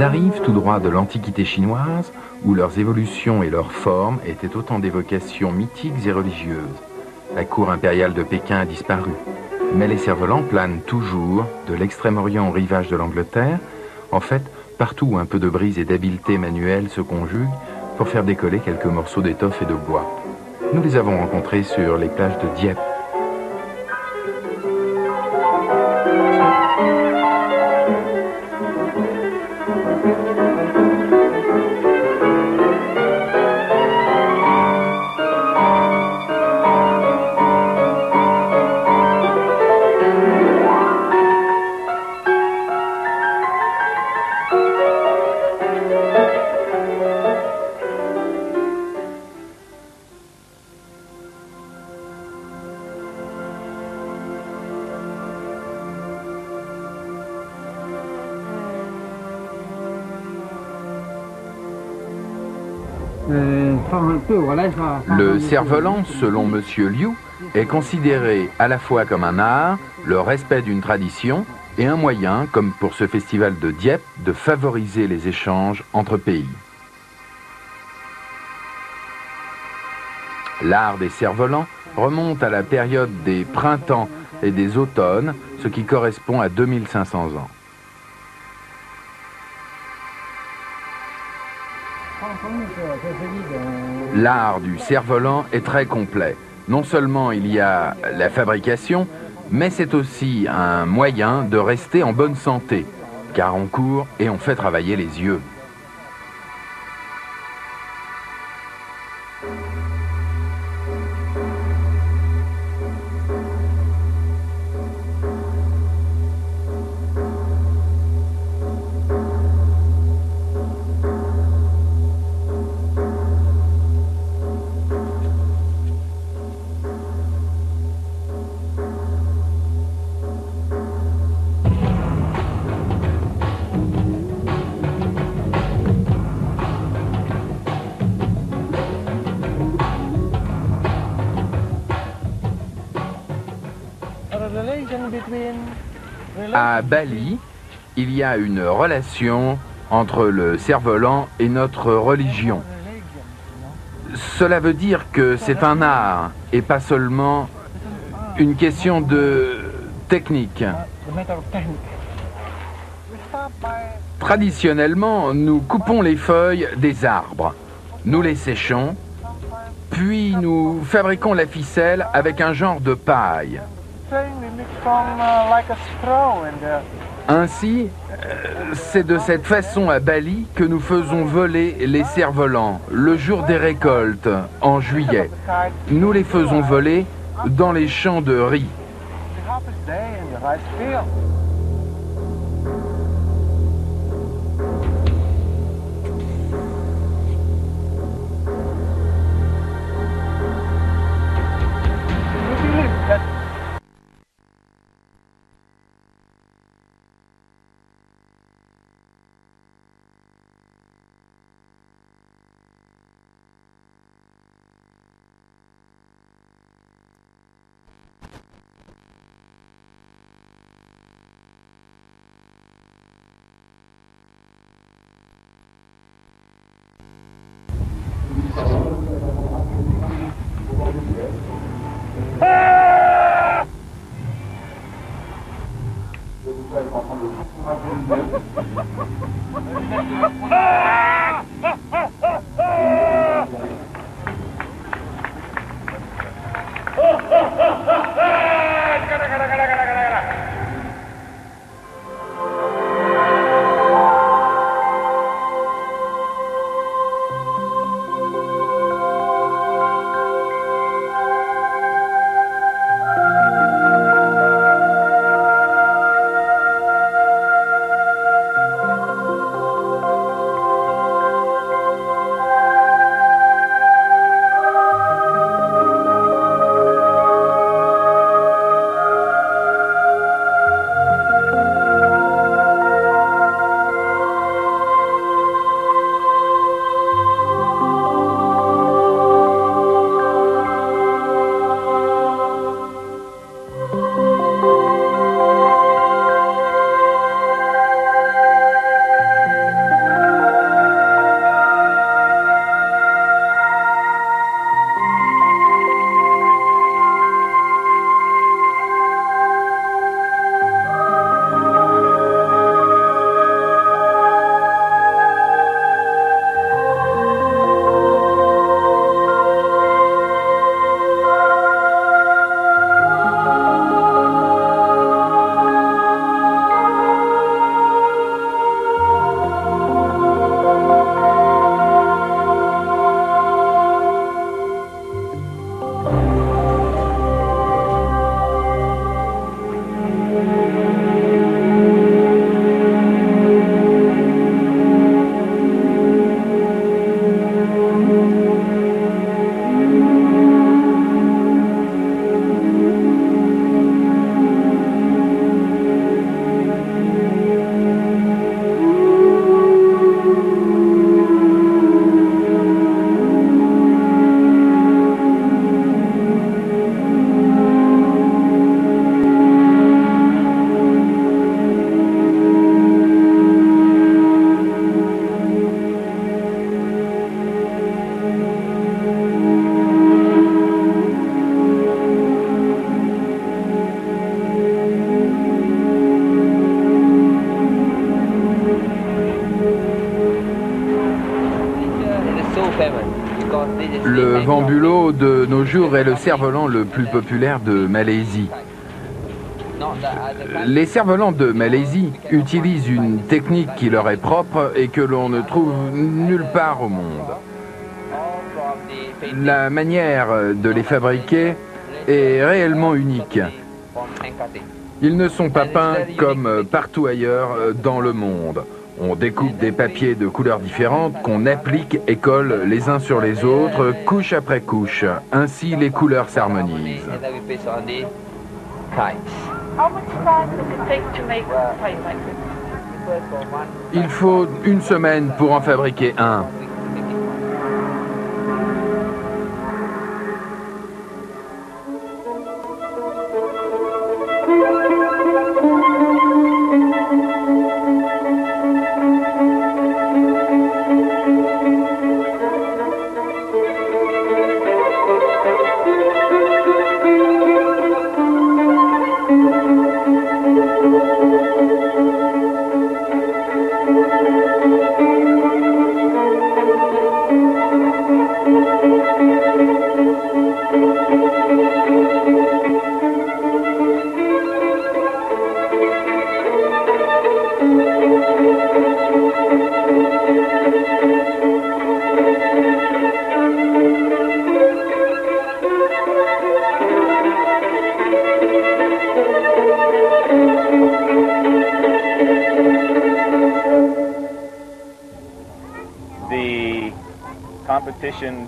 Ils arrivent tout droit de l'Antiquité chinoise, où leurs évolutions et leurs formes étaient autant d'évocations mythiques et religieuses. La cour impériale de Pékin a disparu, mais les cerfs-volants planent toujours, de l'Extrême-Orient au rivage de l'Angleterre, en fait, partout où un peu de brise et d'habileté manuelle se conjuguent pour faire décoller quelques morceaux d'étoffe et de bois. Nous les avons rencontrés sur les plages de Dieppe. Le cerf-volant, selon M. Liu, est considéré à la fois comme un art, le respect d'une tradition et un moyen, comme pour ce festival de Dieppe, de favoriser les échanges entre pays. L'art des cerfs-volants remonte à la période des printemps et des automnes, ce qui correspond à 2500 ans. L'art du cerf-volant est très complet. Non seulement il y a la fabrication, mais c'est aussi un moyen de rester en bonne santé, car on court et on fait travailler les yeux. À Bali, il y a une relation entre le cerf-volant et notre religion. Cela veut dire que c'est un art et pas seulement une question de technique. Traditionnellement, nous coupons les feuilles des arbres, nous les séchons, puis nous fabriquons la ficelle avec un genre de paille. Ainsi, c'est de cette façon à Bali que nous faisons voler les cerfs-volants le jour des récoltes, en juillet. Nous les faisons voler dans les champs de riz. Le Vambulo de nos jours est le cerf-volant le plus populaire de Malaisie. Les cerfs-volants de Malaisie utilisent une technique qui leur est propre et que l'on ne trouve nulle part au monde. La manière de les fabriquer est réellement unique. Ils ne sont pas peints comme partout ailleurs dans le monde. On découpe des papiers de couleurs différentes qu'on applique et colle les uns sur les autres, couche après couche. Ainsi, les couleurs s'harmonisent. Il faut une semaine pour en fabriquer un.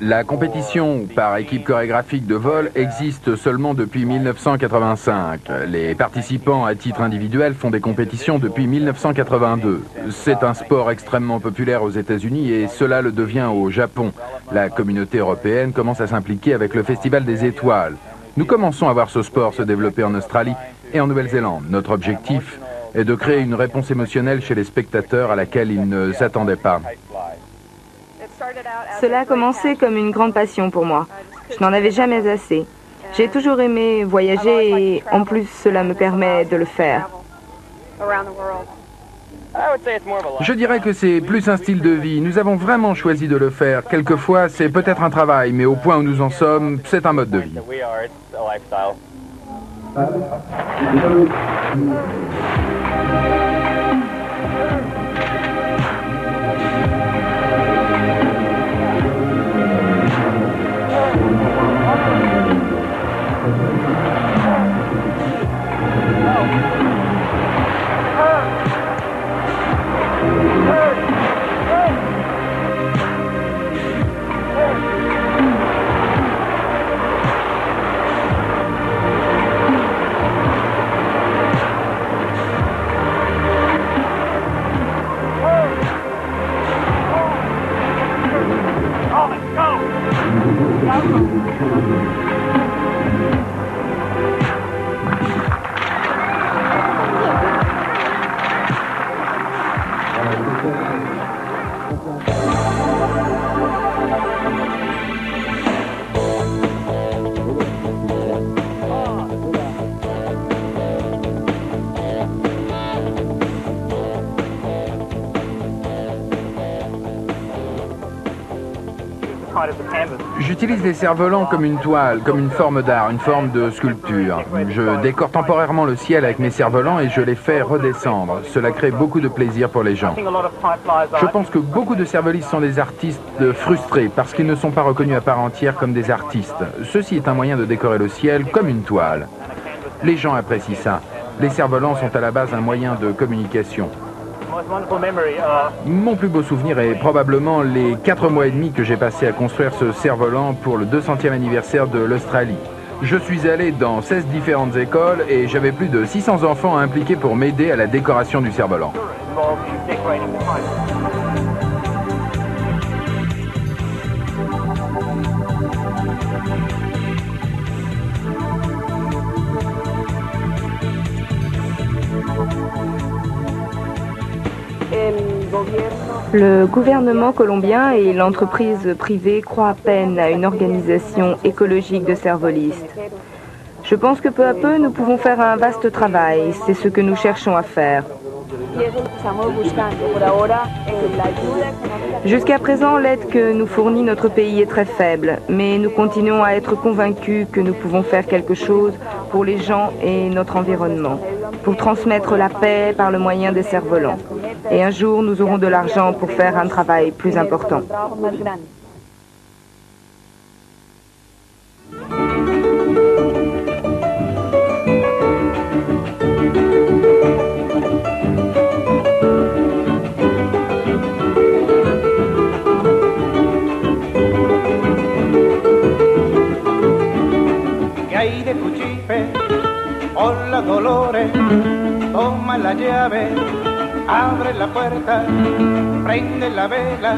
La compétition par équipe chorégraphique de vol existe seulement depuis 1985. Les participants à titre individuel font des compétitions depuis 1982. C'est un sport extrêmement populaire aux États-Unis et cela le devient au Japon. La communauté européenne commence à s'impliquer avec le Festival des Étoiles. Nous commençons à voir ce sport se développer en Australie et en Nouvelle-Zélande. Notre objectif est de créer une réponse émotionnelle chez les spectateurs à laquelle ils ne s'attendaient pas. Cela a commencé comme une grande passion pour moi. Je n'en avais jamais assez. J'ai toujours aimé voyager et en plus cela me permet de le faire. Je dirais que c'est plus un style de vie. Nous avons vraiment choisi de le faire. Quelquefois, c'est peut-être un travail, mais au point où nous en sommes, c'est un mode de vie. J'utilise les cerfs-volants comme une toile, comme une forme d'art, une forme de sculpture. Je décore temporairement le ciel avec mes cerfs-volants et je les fais redescendre. Cela crée beaucoup de plaisir pour les gens. Je pense que beaucoup de cervelistes sont des artistes frustrés parce qu'ils ne sont pas reconnus à part entière comme des artistes. Ceci est un moyen de décorer le ciel comme une toile. Les gens apprécient ça. Les cerfs-volants sont à la base un moyen de communication. Mon plus beau souvenir est probablement les 4 mois et demi que j'ai passé à construire ce cerf-volant pour le 200e anniversaire de l'Australie. Je suis allé dans 16 différentes écoles et j'avais plus de 600 enfants impliqués pour m'aider à la décoration du cerf-volant. Le gouvernement colombien et l'entreprise privée croient à peine à une organisation écologique de cervolistes. Je pense que peu à peu, nous pouvons faire un vaste travail. C'est ce que nous cherchons à faire. Jusqu'à présent, l'aide que nous fournit notre pays est très faible, mais nous continuons à être convaincus que nous pouvons faire quelque chose pour les gens et notre environnement, pour transmettre la paix par le moyen des cerfs-volants. Et un jour, nous aurons de l'argent pour faire un travail plus important. Hola Dolores, toma la llave, abre la puerta, prende la vela,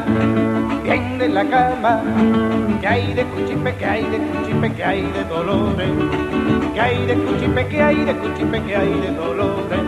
tiende la cama. ¿Qué hay de Cuchipe, qué hay de Cuchipe, qué hay de Dolores? ¿Qué hay de Cuchipe, qué hay de Cuchipe, qué hay de Dolores?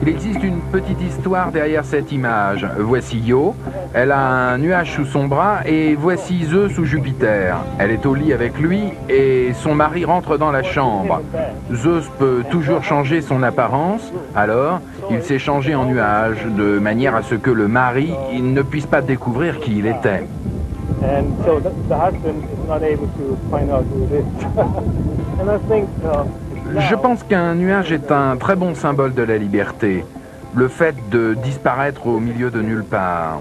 Il existe une petite histoire derrière cette image. Voici Io, elle a un nuage sous son bras et voici Zeus ou Jupiter. Elle est au lit avec lui et son mari rentre dans la chambre. Zeus peut toujours changer son apparence, alors il s'est changé en nuage de manière à ce que le mari ne puisse pas découvrir qui il était. Je pense qu'un nuage est un très bon symbole de la liberté, le fait de disparaître au milieu de nulle part.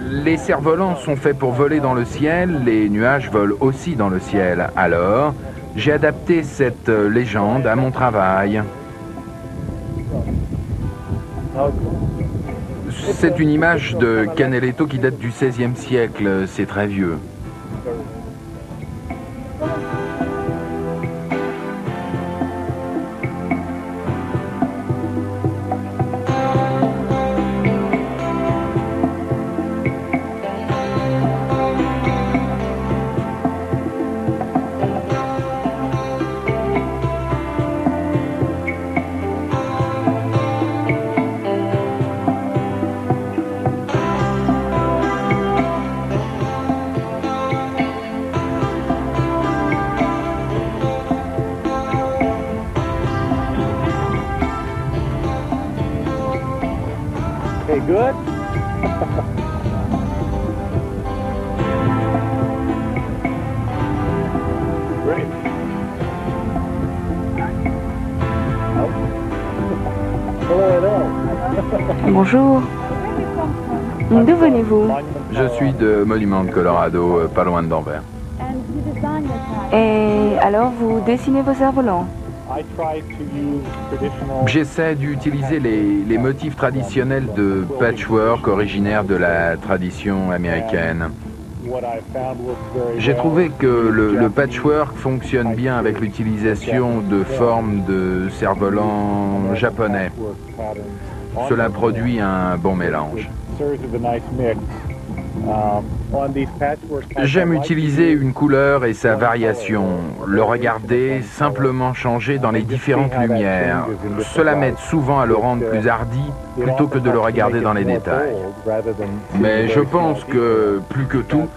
Les cerfs-volants sont faits pour voler dans le ciel, les nuages volent aussi dans le ciel. Alors, j'ai adapté cette légende à mon travail. C'est une image de Canaletto qui date du XVIe siècle, c'est très vieux. Okay, good. Great. Bonjour. D'où venez-vous? Je suis de Monument de Colorado, pas loin de Denver. Et alors, vous dessinez vos cerfs-volants? J'essaie d'utiliser les motifs traditionnels de patchwork originaires de la tradition américaine. J'ai trouvé que le patchwork fonctionne bien avec l'utilisation de formes de cerfs-volants japonais. Cela produit un bon mélange. J'aime utiliser une couleur et sa variation, le regarder simplement changer dans les différentes lumières. Cela m'aide souvent à le rendre plus hardi plutôt que de le regarder dans les détails. Mais je pense que, plus que tout,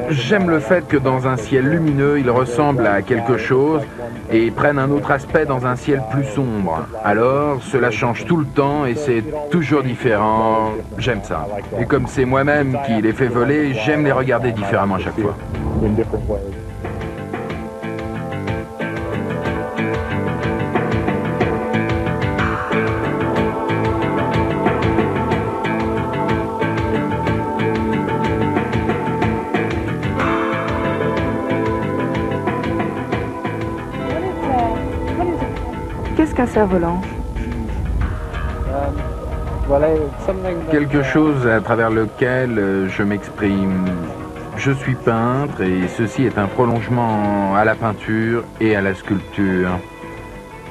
j'aime le fait que dans un ciel lumineux, il ressemble à quelque chose et prenne un autre aspect dans un ciel plus sombre. Alors, cela change tout le temps et c'est toujours différent. J'aime ça. Et comme c'est moi-même qui les fais voler, j'aime les regarder différemment à chaque fois. Qu'est-ce qu'un cerf-volant? Quelque chose à travers lequel je m'exprime. Je suis peintre et ceci est un prolongement à la peinture et à la sculpture.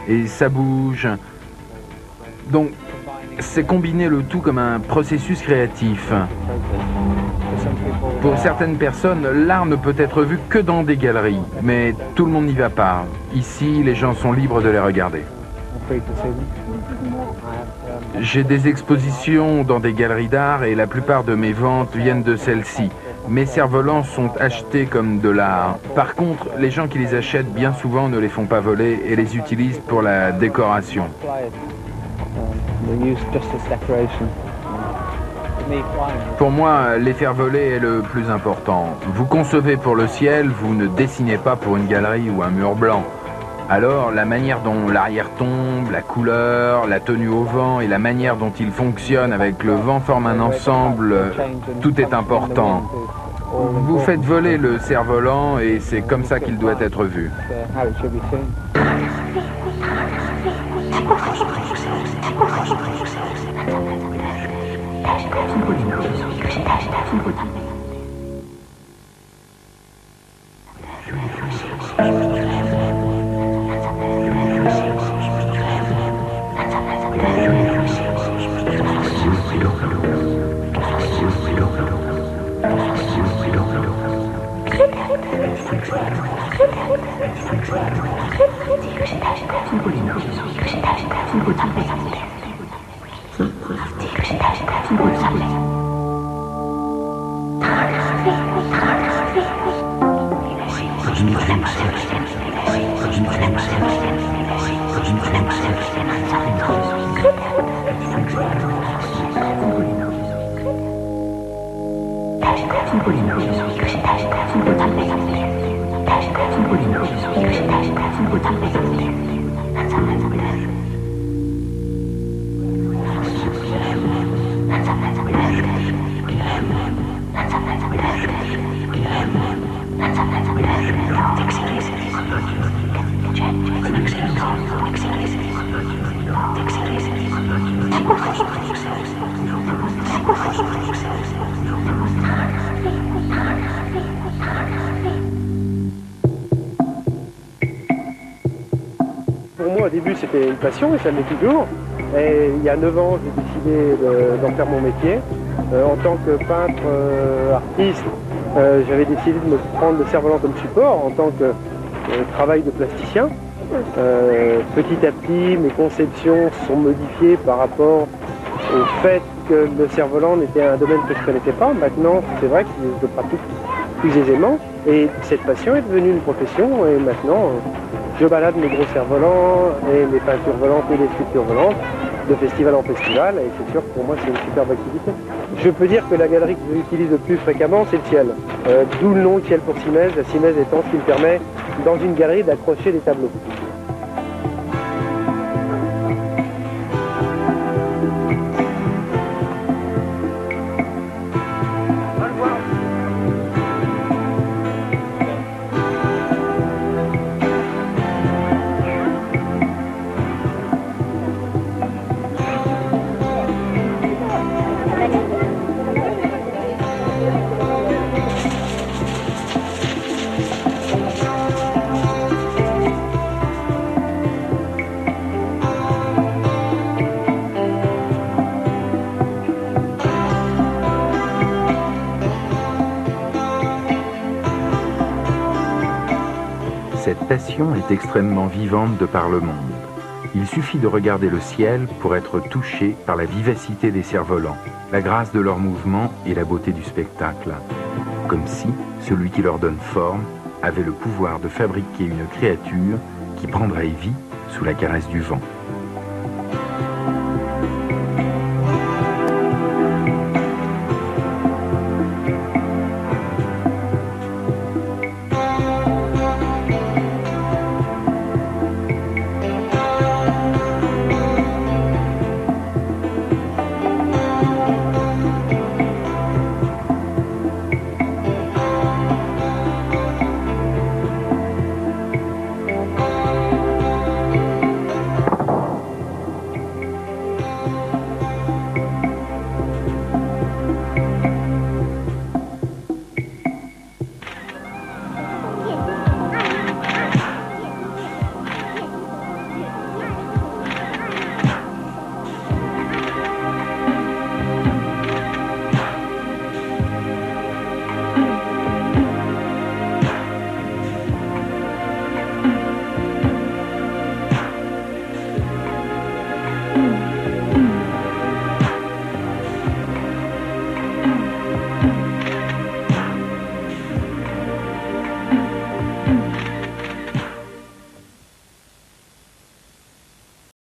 Et ça bouge. Donc, c'est combiner le tout comme un processus créatif. Pour certaines personnes, l'art ne peut être vu que dans des galeries, mais tout le monde n'y va pas. Ici, les gens sont libres de les regarder. J'ai des expositions dans des galeries d'art et la plupart de mes ventes viennent de celles-ci. Mes cerfs-volants sont achetés comme de l'art. Par contre, les gens qui les achètent bien souvent ne les font pas voler et les utilisent pour la décoration. Pour moi, les faire voler est le plus important. Vous concevez pour le ciel, vous ne dessinez pas pour une galerie ou un mur blanc. Alors, la manière dont l'arrière tombe, la couleur, la tenue au vent et la manière dont il fonctionne avec le vent forment un ensemble, tout est important. Vous faites voler le cerf-volant et c'est comme ça qu'il doit être vu. Pour moi, au début, c'était une passion et ça l'est toujours. Et il y a 9 ans, j'ai décidé d'en faire mon métier. En tant que peintre artiste, j'avais décidé de me prendre le cerf-volant comme support en tant que travail de plasticien. Petit à petit, mes conceptions se sont modifiées par rapport au fait que le cerf-volant n'était un domaine que je ne connaissais pas. Maintenant, c'est vrai que je le pratique plus aisément. Et cette passion est devenue une profession et maintenant, je balade mes gros cerfs-volants et mes peintures volantes et les sculptures volantes de festival en festival, et c'est sûr que pour moi c'est une superbe activité. Je peux dire que la galerie que j'utilise le plus fréquemment, c'est le ciel. D'où le nom ciel pour Simèse, la Simèse étant ce qui me permet, dans une galerie, d'accrocher des tableaux. Cette passion est extrêmement vivante de par le monde. Il suffit de regarder le ciel pour être touché par la vivacité des cerfs-volants, la grâce de leurs mouvements et la beauté du spectacle. Comme si celui qui leur donne forme avait le pouvoir de fabriquer une créature qui prendrait vie sous la caresse du vent.